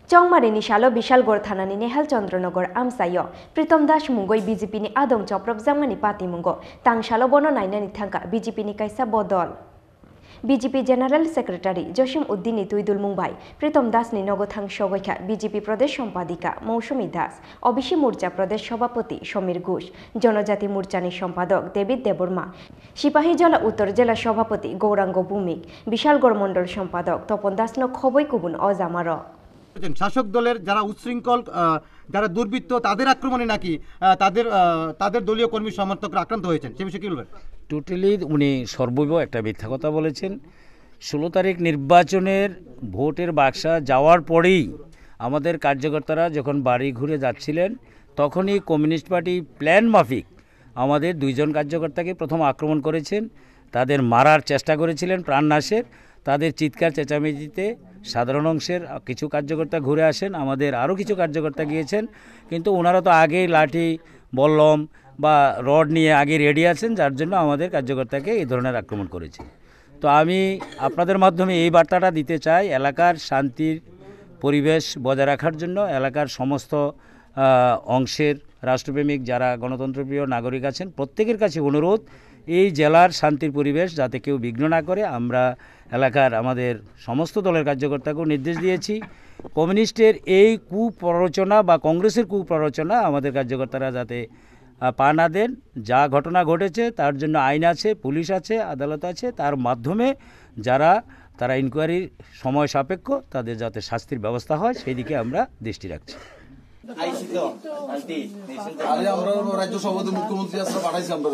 Chongbarini Salo Bishalgor Thanani Nehal Chandranagor Amsayo Pritam Das Mungoi BJP ni Adong Choprobjakmani Patimungo Tangsalo Bono Nainani Thangka BJP ni Kaisa Bodol BJP General Secretary Joshim Uddini Tuidul Mumbai Pritam Das ni Nogothang Shogoika BJP Pradesh Sampadika Mousumi Das Obishi Morcha Pradesh Sabhapati Shomir Ghosh Jonojati Morchani Sampadok David Deborma Sipahi Jala Uttor Jela Sabhapati Khorang Bhumik Bishalgor Mondol Sampadok Topon Das no Khoboi Kubun Ozamaro শাসক দলের যারা উচ্ছৃঙ্খল যারা দুর্বৃত্ত তাদের আক্রমণে নাকি তাদের দলীয় কর্মী সমর্থকরা আক্রান্ত হয়েছেন সে বিষয়ে কি বলবেন? টোটালি উনি সর্বৈব একটা মিথ্যা কথা বলেছেন। 16 তারিখ নির্বাচনের ভোটের বাক্সা যাওয়ার পরেই আমাদের কার্যকর্তারা যখন বাড়ি ঘুরে যাচ্ছিলেন তখনই কমিউনিস্ট পার্টি প্ল্যান মাফিক আমাদের 2 জন কার্যকর্তাকে প্রথম আক্রমণ করেছেন, তাদের মারার চেষ্টা করেছিলেন প্রাণনাশের। তাদের চিৎকার চেঁচামেচিতে সাধারণ অংশের কিছু কার্যকর্তা ঘুরে আসেন, আমাদের আরও কিছু কার্যকর্তা গিয়েছেন, কিন্তু ওনারা তো আগেই লাঠি বল্লম বা রড নিয়ে আগে রেডি আছেন, যার জন্য আমাদের কার্যকর্তাকে এই ধরনের আক্রমণ করেছে। তো আমি আপনাদের মাধ্যমে এই বার্তাটা দিতে চাই, এলাকার শান্তির পরিবেশ বজায় রাখার জন্য এলাকার সমস্ত অংশের রাষ্ট্রপ্রেমিক যারা গণতন্ত্রপ্রিয় নাগরিক আছেন প্রত্যেকের কাছে অনুরোধ, এই জেলার শান্তির পরিবেশ যাতে কেউ বিঘ্ন না করে। আমরা এলাকার আমাদের সমস্ত দলের কার্যকর্তাকেও নির্দেশ দিয়েছি, কমিউনিস্টের এই কুপ্ররোচনা বা কংগ্রেসের কুপ্ররোচনা আমাদের কার্যকর্তারা যাতে পা না দেন। যা ঘটনা ঘটেছে তার জন্য আইন আছে, পুলিশ আছে, আদালত আছে, তার মাধ্যমে তারা ইনকোয়ারির সময় সাপেক্ষ তাদের যাতে শাস্তির ব্যবস্থা হয় সেই দিকে আমরা দৃষ্টি রাখছি। রাজ্য সভাপতি মুখ্যমন্ত্রী আসলে পাঠাইছি আমরা